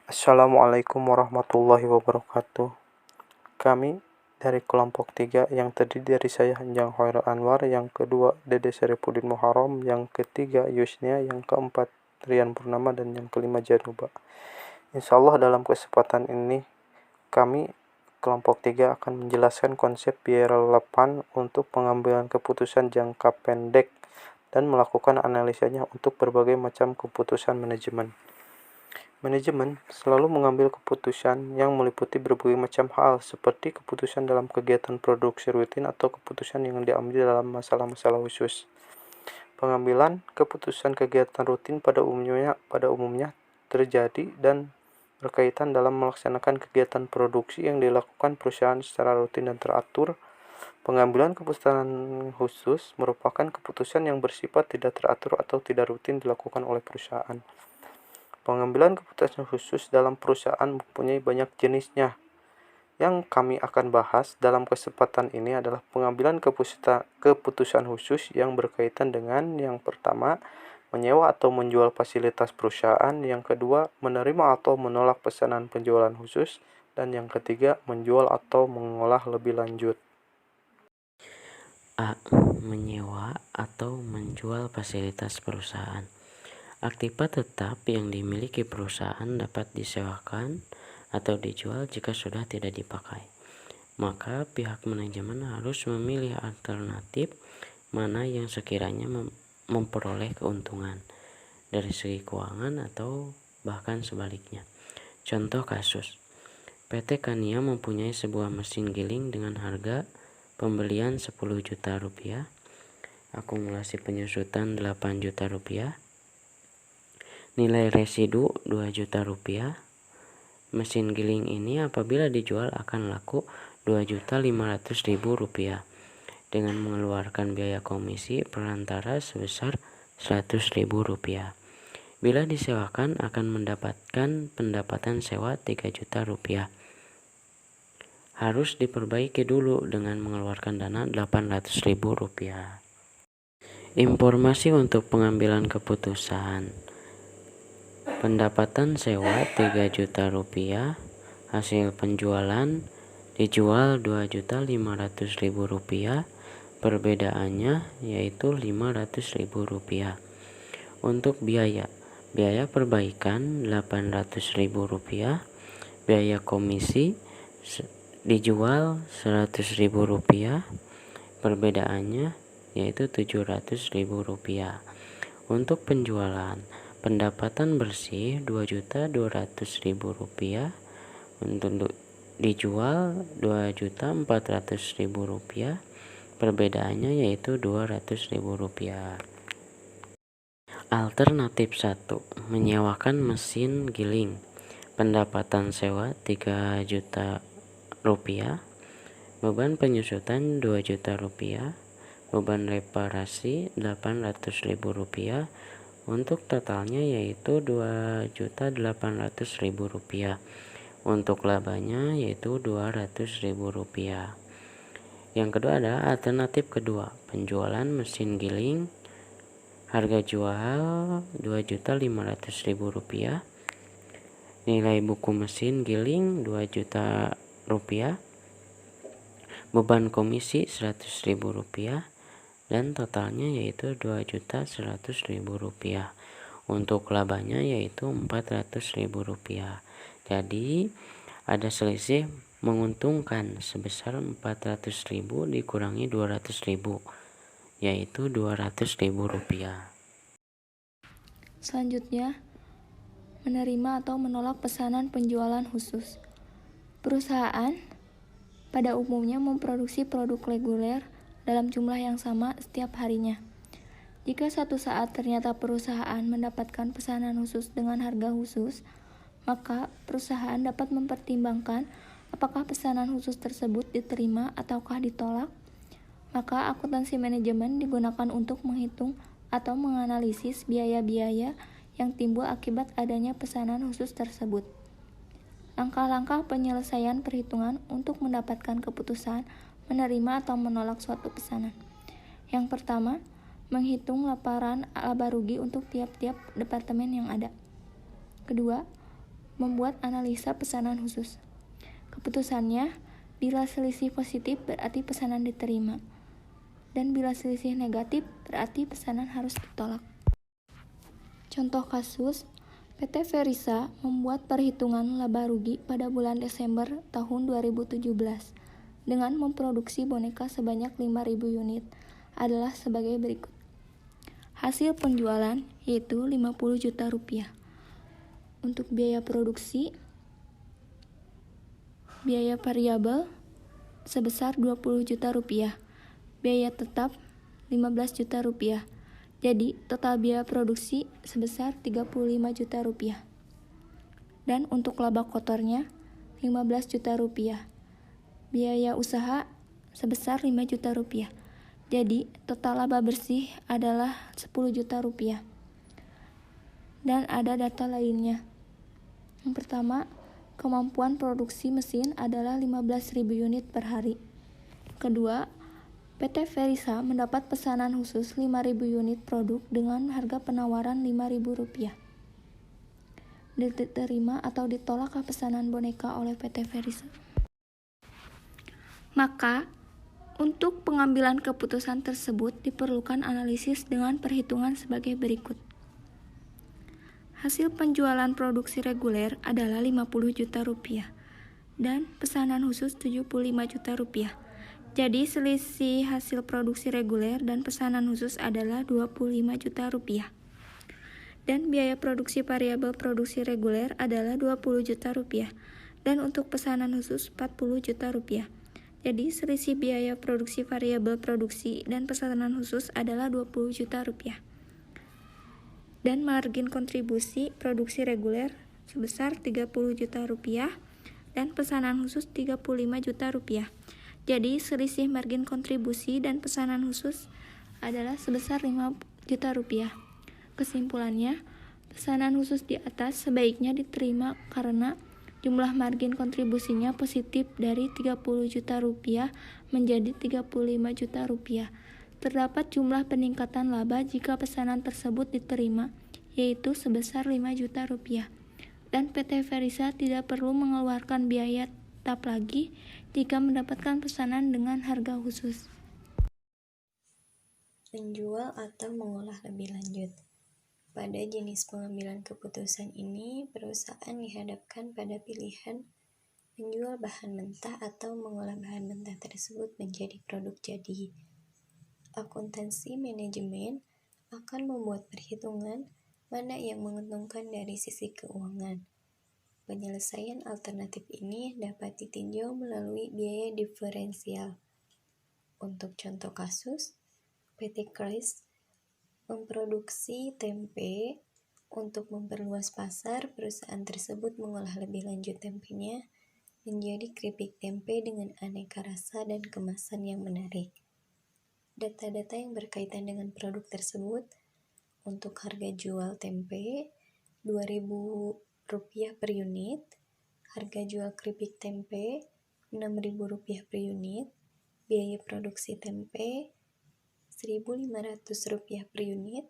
Assalamualaikum warahmatullahi wabarakatuh. Kami dari kelompok 3 yang terdiri dari saya Hanjang Khairul Anwar, yang kedua Dede Syarifuddin Muharram, yang ketiga Yusnia, yang keempat Rian Purnama, dan yang kelima Januba. Insyaallah dalam kesempatan ini kami kelompok 3 akan menjelaskan konsep biaya relevan untuk pengambilan keputusan jangka pendek dan melakukan analisanya untuk berbagai macam keputusan manajemen. Manajemen selalu mengambil keputusan yang meliputi berbagai macam hal, seperti keputusan dalam kegiatan produksi rutin atau keputusan yang diambil dalam masalah-masalah khusus. Pengambilan keputusan kegiatan rutin pada umumnya terjadi dan berkaitan dalam melaksanakan kegiatan produksi yang dilakukan perusahaan secara rutin dan teratur. Pengambilan keputusan khusus merupakan keputusan yang bersifat tidak teratur atau tidak rutin dilakukan oleh perusahaan. Pengambilan keputusan khusus dalam perusahaan mempunyai banyak jenisnya. Yang kami akan bahas dalam kesempatan ini adalah pengambilan keputusan khusus yang berkaitan dengan yang pertama, menyewa atau menjual fasilitas perusahaan, yang kedua, menerima atau menolak pesanan penjualan khusus, dan yang ketiga, menjual atau mengolah lebih lanjut. A. Menyewa atau menjual fasilitas perusahaan. Aktivitas tetap yang dimiliki perusahaan dapat disewakan atau dijual jika sudah tidak dipakai. Maka pihak manajemen harus memilih alternatif mana yang sekiranya memperoleh keuntungan dari segi keuangan atau bahkan sebaliknya. Contoh kasus, PT Kania mempunyai sebuah mesin giling dengan harga pembelian 10 juta rupiah, akumulasi penyusutan 8 juta rupiah, nilai residu 2 juta rupiah. Mesin giling ini apabila dijual akan laku 2.500.000 rupiah dengan mengeluarkan biaya komisi perantara sebesar 100.000 rupiah. Bila disewakan akan mendapatkan pendapatan sewa 3 juta rupiah. Harus diperbaiki dulu dengan mengeluarkan dana 800.000 rupiah. Informasi untuk pengambilan keputusan. Pendapatan sewa 3 juta rupiah, hasil penjualan dijual 2.500.000 rupiah, perbedaannya yaitu 500.000 rupiah. Untuk biaya perbaikan 800.000 rupiah, biaya komisi dijual 100.000 rupiah, perbedaannya yaitu 700.000 rupiah. Untuk penjualan, pendapatan bersih 2.200.000 rupiah, untuk dijual 2.400.000 rupiah, perbedaannya yaitu 200.000 rupiah. Alternatif 1, menyewakan mesin giling, pendapatan sewa 3 juta rupiah, beban penyusutan 2 juta rupiah, beban reparasi 800.000 rupiah, untuk totalnya yaitu 2.800.000 rupiah. Untuk labanya yaitu 200.000 rupiah. Yang kedua adalah alternatif kedua, penjualan mesin giling, harga jual 2.500.000 rupiah, nilai buku mesin giling 2 juta rupiah, beban komisi 100.000 rupiah, dan totalnya yaitu 2.100.000 rupiah. Untuk labanya yaitu 400.000 rupiah. Jadi ada selisih menguntungkan sebesar 400.000 dikurangi 200.000, yaitu 200.000 rupiah. Selanjutnya, menerima atau menolak pesanan penjualan khusus. Perusahaan pada umumnya memproduksi produk reguler dalam jumlah yang sama setiap harinya. Jika suatu saat ternyata perusahaan mendapatkan pesanan khusus dengan harga khusus, maka perusahaan dapat mempertimbangkan apakah pesanan khusus tersebut diterima ataukah ditolak. Maka akuntansi manajemen digunakan untuk menghitung atau menganalisis biaya-biaya yang timbul akibat adanya pesanan khusus tersebut. Langkah-langkah penyelesaian perhitungan untuk mendapatkan keputusan menerima atau menolak suatu pesanan. Yang pertama, menghitung laporan laba rugi untuk tiap-tiap departemen yang ada. Kedua, membuat analisa pesanan khusus. Keputusannya, bila selisih positif berarti pesanan diterima, dan bila selisih negatif berarti pesanan harus ditolak. Contoh kasus, PT Verisa membuat perhitungan laba rugi pada bulan Desember tahun 2017 dengan memproduksi boneka sebanyak 5.000 unit adalah sebagai berikut. Hasil penjualan yaitu 50 juta rupiah. Untuk biaya produksi, biaya variabel sebesar 20 juta rupiah, biaya tetap 15 juta rupiah. Jadi total biaya produksi sebesar 35 juta rupiah. Dan untuk laba kotornya 15 juta rupiah. Biaya usaha sebesar 5 juta rupiah. Jadi total laba bersih adalah 10 juta rupiah. Dan ada data lainnya. Yang pertama, kemampuan produksi mesin adalah 15.000 unit per hari. Kedua, PT Verisa mendapat pesanan khusus 5.000 unit produk dengan harga penawaran 5.000 rupiah. Diterima atau ditolakkah pesanan boneka oleh PT Verisa? Maka, untuk pengambilan keputusan tersebut diperlukan analisis dengan perhitungan sebagai berikut. Hasil penjualan produksi reguler adalah 50 juta rupiah dan pesanan khusus 75 juta rupiah. Jadi selisih hasil produksi reguler dan pesanan khusus adalah 25 juta rupiah. Dan biaya produksi variabel produksi reguler adalah 20 juta rupiah dan untuk pesanan khusus 40 juta rupiah. Jadi selisih biaya produksi variabel produksi dan pesanan khusus adalah 20 juta rupiah. Dan margin kontribusi produksi reguler sebesar 30 juta rupiah dan pesanan khusus 35 juta rupiah. Jadi selisih margin kontribusi dan pesanan khusus adalah sebesar 5 juta rupiah. Kesimpulannya, pesanan khusus di atas sebaiknya diterima karena jumlah margin kontribusinya positif dari 30 juta rupiah menjadi 35 juta rupiah. Terdapat jumlah peningkatan laba jika pesanan tersebut diterima, yaitu sebesar 5 juta rupiah. Dan PT Verisa tidak perlu mengeluarkan biaya tetap lagi jika mendapatkan pesanan dengan harga khusus. Menjual atau mengolah lebih lanjut. Pada jenis pengambilan keputusan ini, perusahaan dihadapkan pada pilihan menjual bahan mentah atau mengolah bahan mentah tersebut menjadi produk jadi. Akuntansi manajemen akan membuat perhitungan mana yang menguntungkan dari sisi keuangan. Penyelesaian alternatif ini dapat ditinjau melalui biaya diferensial. Untuk contoh kasus, PT Kris memproduksi tempe. Untuk memperluas pasar, perusahaan tersebut mengolah lebih lanjut tempenya menjadi keripik tempe dengan aneka rasa dan kemasan yang menarik. Data-data yang berkaitan dengan produk tersebut: untuk harga jual tempe Rp2.000 per unit, harga jual keripik tempe Rp6.000 per unit, biaya produksi tempe Rp1.500 per unit,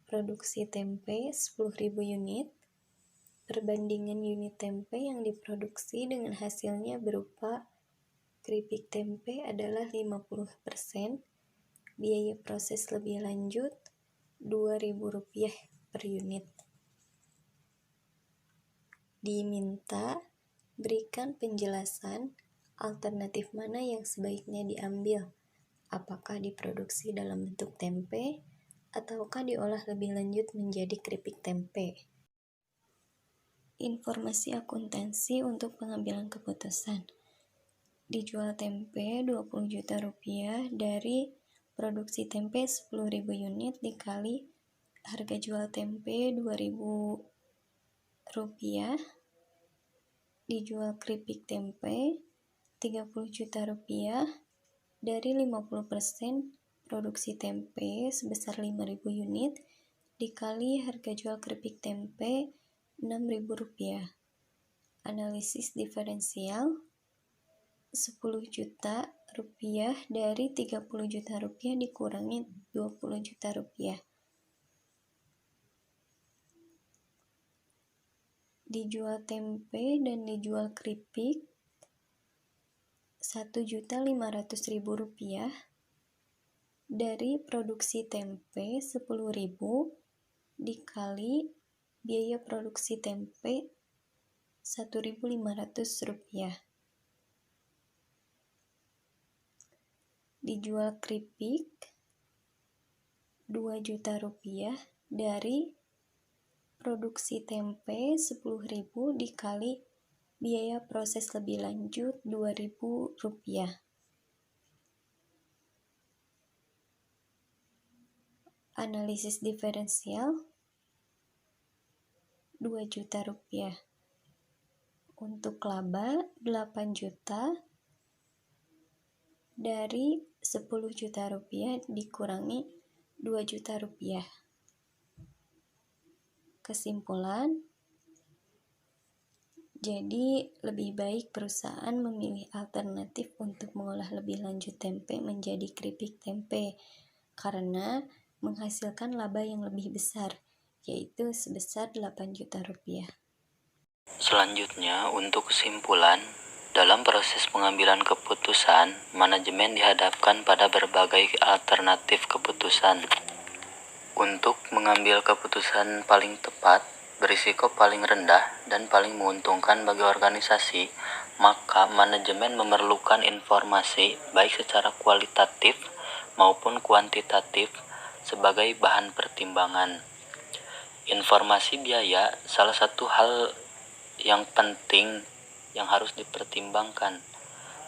produksi tempe 10.000 unit, perbandingan unit tempe yang diproduksi dengan hasilnya berupa keripik tempe adalah 50%, biaya proses lebih lanjut Rp2.000 per unit. Diminta berikan penjelasan alternatif mana yang sebaiknya diambil, apakah diproduksi dalam bentuk tempe ataukah diolah lebih lanjut menjadi keripik tempe. Informasi akuntansi untuk pengambilan keputusan. Dijual tempe 20 juta rupiah dari produksi tempe 10.000 unit dikali harga jual tempe Rp2.000, dijual keripik tempe 30 juta rupiah dari 50% produksi tempe sebesar 5.000 unit dikali harga jual keripik tempe Rp6.000. Analisis diferensial: 10 juta rupiah dari 30 juta rupiah dikurangi 20 juta rupiah. dijual tempe dan dijual keripik Rp1.500.000 dari produksi tempe 10.000 dikali biaya produksi tempe Rp1.500. Dijual keripik Rp2.000.000 dari produksi tempe 10.000 dikali biaya proses lebih lanjut Rp2.000. Analisis diferensial Rp2.000.000. Untuk laba 8 juta dari Rp10.000.000 dikurangi Rp2.000.000. Kesimpulan, jadi lebih baik perusahaan memilih alternatif untuk mengolah lebih lanjut tempe menjadi keripik tempe karena menghasilkan laba yang lebih besar, yaitu sebesar Rp8 juta. Selanjutnya, untuk kesimpulan, dalam proses pengambilan keputusan, manajemen dihadapkan pada berbagai alternatif keputusan. Untuk mengambil keputusan paling tepat, berisiko paling rendah, dan paling menguntungkan bagi organisasi, maka manajemen memerlukan informasi baik secara kualitatif maupun kuantitatif sebagai bahan pertimbangan. Informasi biaya salah satu hal yang penting yang harus dipertimbangkan.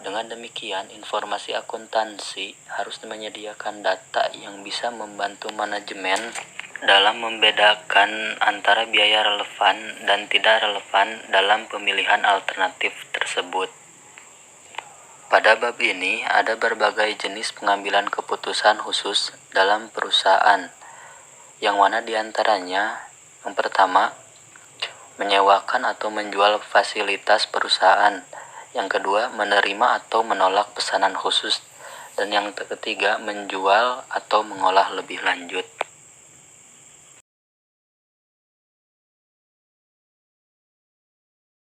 Dengan demikian, informasi akuntansi harus menyediakan data yang bisa membantu manajemen dalam membedakan antara biaya relevan dan tidak relevan dalam pemilihan alternatif tersebut. Pada bab ini ada berbagai jenis pengambilan keputusan khusus dalam perusahaan, yang mana diantaranya yang pertama, menyewakan atau menjual fasilitas perusahaan, yang kedua, menerima atau menolak pesanan khusus, dan yang ketiga, menjual atau mengolah lebih lanjut.